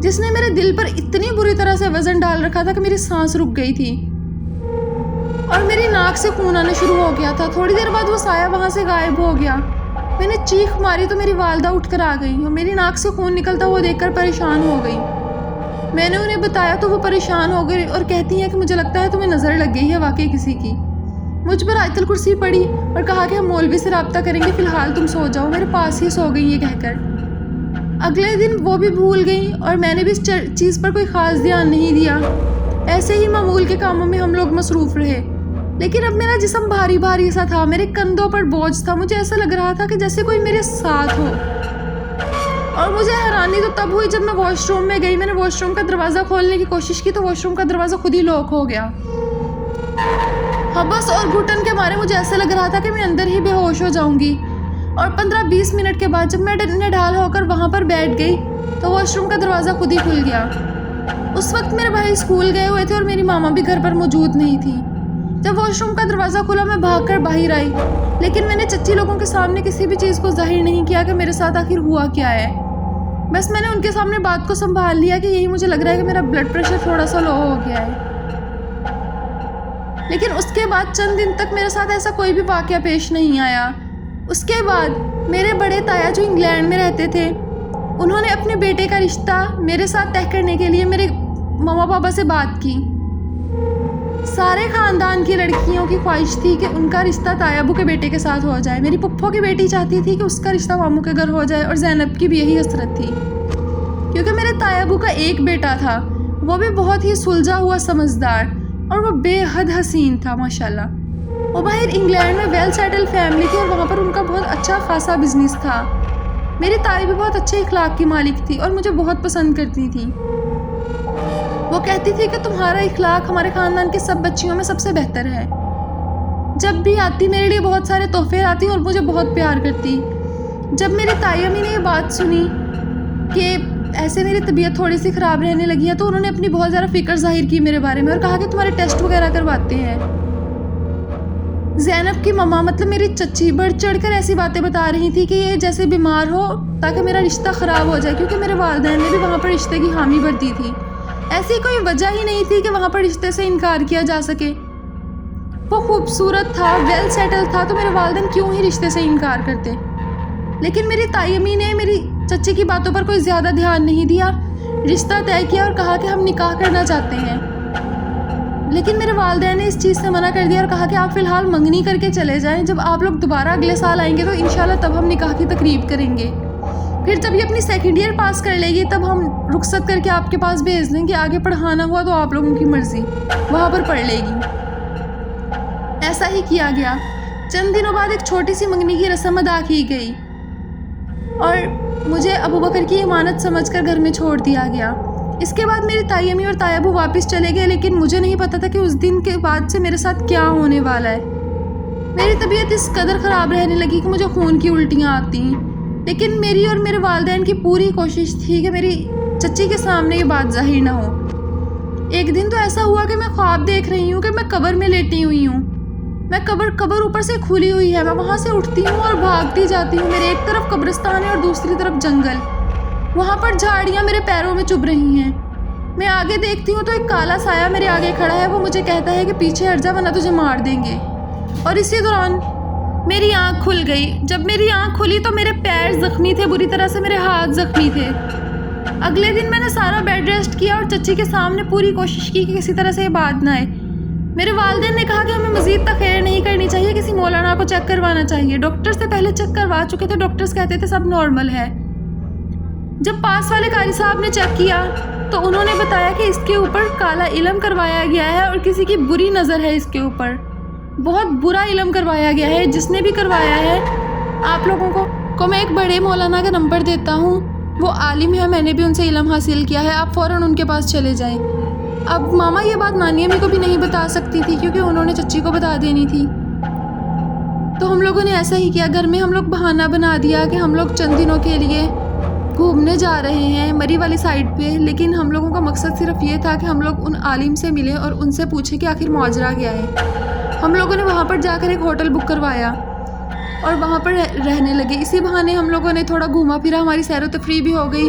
جس نے میرے دل پر اتنی بری طرح سے وزن ڈال رکھا تھا کہ میری سانس رک گئی تھی اور میری ناک سے خون آنا شروع ہو گیا تھا۔ تھوڑی دیر بعد وہ سایہ وہاں سے غائب ہو گیا۔ میں نے چیخ ماری تو میری والدہ اٹھ کر آ گئی اور میری ناک سے خون نکلتا ہوا دیکھ کر پریشان ہو گئی۔ میں نے انہیں بتایا تو وہ پریشان ہو گئی اور کہتی ہیں کہ مجھے لگتا ہے تمہیں نظر لگ گئی ہے واقعی کسی کی۔ مجھ پر آیت الکرسی پڑھی اور کہا کہ ہم مولوی سے رابطہ کریں گے، فی الحال تم سو جاؤ۔ میرے پاس ہی سو گئی یہ کہہ کر۔ اگلے دن وہ بھی بھول گئی اور میں نے بھی اس چیز پر کوئی خاص دھیان نہیں دیا۔ ایسے ہی معمول کے کاموں میں ہم لوگ مصروف رہے، لیکن اب میرا جسم بھاری بھاری سا تھا، میرے کندھوں پر بوجھ تھا۔ مجھے ایسا لگ رہا تھا کہ جیسے کوئی میرے ساتھ ہو، اور مجھے حیرانی تو تب ہوئی جب میں واش روم میں گئی۔ میں نے واش روم کا دروازہ کھولنے کی کوشش کی تو واش روم کا دروازہ خود ہی لاک ہو گیا۔ حبس اور گھٹن کے مارے مجھے ایسا لگ رہا تھا کہ میں اندر ہی بے ہوش ہو جاؤں گی، اور 15-20 منٹ کے بعد جب میں نڈال ہو کر وہاں پر بیٹھ گئی تو واش روم کا دروازہ خود ہی کھل گیا۔ اس وقت میرے بھائی اسکول گئے ہوئے تھے اور میری ماما بھی گھر پر موجود نہیں تھی۔ جب واش روم کا دروازہ کھلا میں بھاگ کر باہر آئی، لیکن میں نے چچی لوگوں کے سامنے کسی بھی چیز کو ظاہر نہیں کیا کہ میرے ساتھ آخر ہوا کیا ہے۔ بس میں نے ان کے سامنے بات کو سنبھال لیا کہ یہی مجھے لگ رہا ہے کہ میرا بلڈ پریشر تھوڑا سا لو ہو گیا ہے۔ لیکن اس کے بعد چند دن تک میرے ساتھ ایسا کوئی بھی واقعہ پیش نہیں آیا۔ اس کے بعد میرے بڑے تایا جو انگلینڈ میں رہتے تھے، انہوں نے اپنے بیٹے کا رشتہ میرے ساتھ طے کرنے کے لیے میرے ماما پاپا سے بات کی۔ سارے خاندان کی لڑکیوں کی خواہش تھی کہ ان کا رشتہ تایا ابو کے بیٹے کے ساتھ ہو جائے۔ میری پھپھو کی بیٹی چاہتی تھی کہ اس کا رشتہ ماموں کے گھر ہو جائے، اور زینب کی بھی یہی حسرت تھی، کیونکہ میرے تایا ابو کا ایک بیٹا تھا، وہ بھی بہت ہی سلجھا ہوا سمجھدار، اور وہ بے حد حسین تھا ماشاءاللہ۔ وہ باہر انگلینڈ میں ویل سیٹل فیملی تھی اور وہاں پر ان کا بہت اچھا خاصا بزنس تھا۔ میری تائی بھی بہت اچھے اخلاق کی مالک تھی اور مجھے بہت پسند کرتی تھی۔ وہ کہتی تھی کہ تمہارا اخلاق ہمارے خاندان کی سب بچیوں میں سب سے بہتر ہے۔ جب بھی آتی میرے لیے بہت سارے تحفے لاتی اور مجھے بہت پیار کرتی۔ جب میری تائی امی نے یہ بات سنی کہ ایسے میری طبیعت تھوڑی سی خراب رہنے لگی ہے تو انہوں نے اپنی بہت زیادہ فکر ظاہر کی میرے بارے میں اور کہا کہ تمہارے ٹیسٹ وغیرہ کرواتے ہیں۔ زینب کی ماما مطلب میری چچی بڑھ چڑھ کر ایسی باتیں بتا رہی تھی کہ یہ جیسے بیمار ہو تاکہ میرا رشتہ خراب ہو جائے، کیونکہ میرے والدین نے بھی وہاں پر رشتے کی حامی بھر دی تھی۔ ایسی کوئی وجہ ہی نہیں تھی کہ وہاں پر رشتے سے انکار کیا جا سکے۔ وہ خوبصورت تھا، ویل سیٹل تھا، تو میرے والدین کیوں ہی رشتے سے انکار کرتے۔ لیکن میری تائی امی نے میری چچی کی باتوں پر کوئی زیادہ دھیان نہیں دیا، رشتہ طے کیا اور کہا کہ ہم نکاح کرنا چاہتے ہیں۔ لیکن میرے والدین نے اس چیز سے منع کر دیا اور کہا کہ آپ فی الحال منگنی کر کے چلے جائیں، جب آپ لوگ دوبارہ اگلے سال آئیں گے تو انشاءاللہ تب ہم نکاح کی تقریب کریں گے، پھر جب یہ اپنی سیکنڈ ایئر پاس کر لے گی تب ہم رخصت کر کے آپ کے پاس بھیج دیں گے، آگے پڑھانا ہوا تو آپ لوگوں کی مرضی، وہاں پر پڑھ لے گی۔ ایسا ہی کیا گیا۔ چند دنوں بعد ایک چھوٹی سی منگنی کی رسم ادا کی گئی اور مجھے ابو بکر کی امانت سمجھ کر گھر میں چھوڑ دیا گیا۔ اس کے بعد میری تائی امی اور تایا ابو واپس چلے گئے، لیکن مجھے نہیں پتا تھا کہ اس دن کے بعد سے میرے ساتھ کیا ہونے والا ہے۔ میری طبیعت اس قدر خراب رہنے لگی کہ مجھے خون کی الٹیاں آتی ہیں، لیکن میری اور میرے والدین کی پوری کوشش تھی کہ میری چچی کے سامنے یہ بات ظاہر نہ ہو۔ ایک دن تو ایسا ہوا کہ میں خواب دیکھ رہی ہوں کہ میں قبر میں لیٹی ہوئی ہوں، میں قبر اوپر سے کھلی ہوئی ہے، میں وہاں سے اٹھتی ہوں اور بھاگتی جاتی ہوں۔ میرے ایک طرف قبرستان ہے اور دوسری طرف جنگل، وہاں پر جھاڑیاں میرے پیروں میں چبھ رہی ہیں۔ میں آگے دیکھتی ہوں تو ایک کالا سایہ میرے آگے کھڑا ہے، وہ مجھے کہتا ہے کہ پیچھے ہٹ جا ورنہ تجھے مار دیں گے۔ اور اسی دوران میری آنکھ کھل گئی۔ جب میری آنکھ کھلی تو میرے پیر زخمی تھے، بری طرح سے میرے ہاتھ زخمی تھے۔ اگلے دن میں نے سارا بیڈ ریسٹ کیا اور چچی کے سامنے پوری کوشش کی کہ کسی طرح سے یہ بات نہ آئے۔ میرے والدین نے کہا کہ ہمیں مزید تخیر نہیں کرنی چاہیے، کسی مولانا کو چیک کروانا چاہیے۔ ڈاکٹر سے پہلے چیک کروا چکے تھے، ڈاکٹرز کہتے تھے سب نارمل ہے۔ جب پاس والے قاری صاحب نے چیک کیا تو انہوں نے بتایا کہ اس کے اوپر کالا علم کروایا گیا ہے اور کسی کی بری نظر ہے، اس کے اوپر بہت برا علم کروایا گیا ہے۔ جس نے بھی کروایا ہے آپ لوگوں کو میں ایک بڑے مولانا کا نمبر دیتا ہوں، وہ عالم ہے، میں نے بھی ان سے علم حاصل کیا ہے، آپ فوراً ان کے پاس چلے جائیں۔ اب ماما یہ بات نانی امی کو بھی نہیں بتا سکتی تھی کیونکہ انہوں نے چچی کو بتا دینی تھی، تو ہم لوگوں نے ایسا ہی کیا۔ گھر میں ہم لوگ بہانہ بنا دیا کہ ہم لوگ چند دنوں کے لیے گھومنے جا رہے ہیں مری والی سائڈ پہ، لیکن ہم لوگوں کا مقصد صرف یہ تھا کہ ہم لوگ ان عالم سے ملیں اور ان سے پوچھیں کہ آخر ماجرا کیا ہے۔ ہم لوگوں نے وہاں پر جا کر ایک ہوٹل بک کروایا اور وہاں پر رہنے لگے۔ اسی بہانے ہم لوگوں نے تھوڑا گھوما پھرا، ہماری سیر و تفریح بھی ہو گئی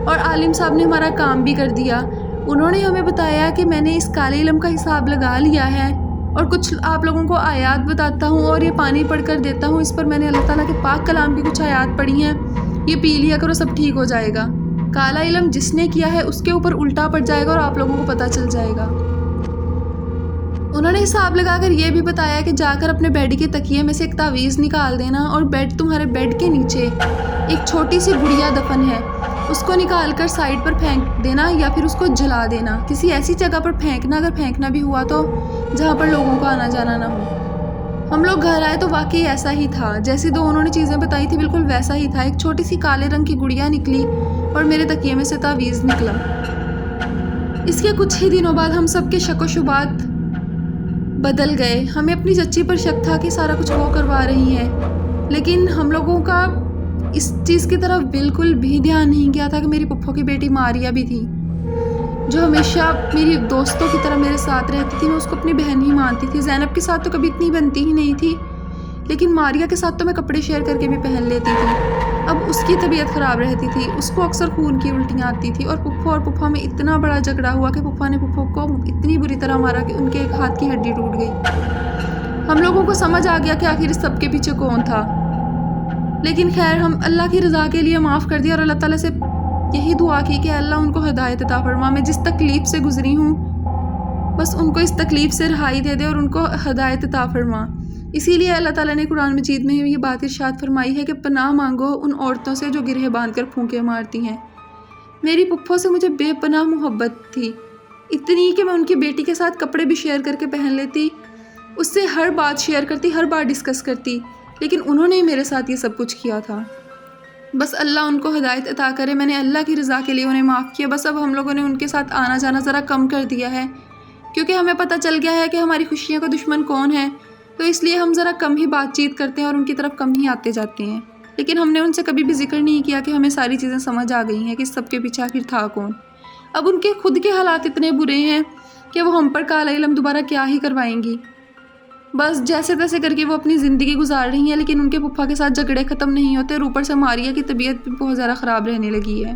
اور عالم صاحب نے ہمارا کام بھی کر دیا۔ انہوں نے ہمیں بتایا کہ میں نے اس کالے علم کا حساب لگا لیا ہے، اور کچھ آپ لوگوں کو آیات بتاتا ہوں اور یہ پانی پڑھ کر دیتا ہوں، اس پر میں نے اللہ تعالیٰ کے پاک کلام کی کچھ آیات پڑھی ہیں، یہ پی لیا کرو، سب ٹھیک ہو جائے گا۔ کالا علم جس نے کیا ہے اس کے اوپر الٹا پڑ جائے گا اور آپ لوگوں کو پتہ چل جائے گا۔ انہوں نے حساب لگا کر یہ بھی بتایا کہ جا کر اپنے بیڈ کے تکیے میں سے ایک تعویذ نکال دینا، اور تمہارے بیڈ کے نیچے ایک چھوٹی سی گڑیا دفن ہے، اس کو نکال کر سائڈ پر پھینک دینا یا پھر اس کو جلا دینا، کسی ایسی جگہ پر پھینکنا، اگر پھینکنا بھی ہوا تو جہاں پر لوگوں کا آنا جانا نہ ہو۔ ہم لوگ گھر آئے تو واقعی ایسا ہی تھا، جیسی انہوں نے چیزیں بتائی تھی بالکل ویسا ہی تھا۔ ایک چھوٹی سی کالے رنگ کی گڑیا نکلی اور میرے تکیے میں سے تعویذ نکلا۔ اس کے کچھ ہی دنوں بعد ہم سب کے شک و شبہات بدل گئے۔ ہمیں اپنی چچی پر شک تھا کہ سارا کچھ وہ کروا رہی ہے، لیکن ہم لوگوں کا اس چیز کی طرف بالکل بھی دھیان نہیں گیا تھا کہ میری پھپھو کی بیٹی ماریا بھی تھی، جو ہمیشہ میری دوستوں کی طرح میرے ساتھ رہتی تھی۔ میں اس کو اپنی بہن ہی مانتی تھی۔ زینب کے ساتھ تو کبھی اتنی بنتی ہی نہیں تھی، لیکن ماریا کے ساتھ تو میں کپڑے شیئر کر کے بھی پہن لیتی تھی۔ اب اس کی طبیعت خراب رہتی تھی، اس کو اکثر خون کی الٹیاں آتی تھی، اور پھپھو اور پھپھا میں اتنا بڑا جھگڑا ہوا کہ پھپھا نے پھپھو کو اتنی بری طرح مارا کہ ان کے ایک ہاتھ کی ہڈی ٹوٹ گئی۔ ہم لوگوں کو سمجھ آ گیا کہ آخر اس سب کے پیچھے کون تھا، لیکن خیر ہم اللہ کی رضا کے لیے معاف کر دیا، اور اللہ تعالیٰ سے یہی دعا کی کہ اللہ ان کو ہدایت عطا فرما۔ میں جس تکلیف سے گزری ہوں بس ان کو اس تکلیف سے رہائی دے دے اور ان کو ہدایت عطا فرما۔ اسی لیے اللہ تعالیٰ نے قرآن مجید میں یہ بات ارشاد فرمائی ہے کہ پناہ مانگو ان عورتوں سے جو گرہ باندھ کر پھونکے مارتی ہیں۔ میری پھپھو سے مجھے بے پناہ محبت تھی، اتنی کہ میں ان کی بیٹی کے ساتھ کپڑے بھی شیئر کر کے پہن لیتی، اس سے ہر بات شیئر کرتی، ہر بات ڈسکس کرتی، لیکن انہوں نے میرے ساتھ یہ سب کچھ کیا تھا۔ بس اللہ ان کو ہدایت عطا کرے۔ میں نے اللہ کی رضا کے لیے انہیں معاف کیا۔ بس اب ہم لوگوں نے ان کے ساتھ آنا جانا ذرا کم کر دیا ہے، کیونکہ ہمیں پتہ چل گیا ہے کہ ہماری خوشیوں کا دشمن کون ہے، تو اس لیے ہم ذرا کم ہی بات چیت کرتے ہیں اور ان کی طرف کم ہی آتے جاتے ہیں۔ لیکن ہم نے ان سے کبھی بھی ذکر نہیں کیا کہ ہمیں ساری چیزیں سمجھ آ گئی ہیں کہ سب کے پیچھے آخر تھا کون۔ اب ان کے خود کے حالات اتنے برے ہیں کہ وہ ہم پر کالا علم دوبارہ کیا ہی کروائیں گی۔ بس جیسے تیسے کر کے وہ اپنی زندگی گزار رہی ہیں، لیکن ان کے پھپھا کے ساتھ جھگڑے ختم نہیں ہوتے، اور اوپر سے ماریا کی طبیعت بھی بہت زیادہ خراب رہنے لگی ہے۔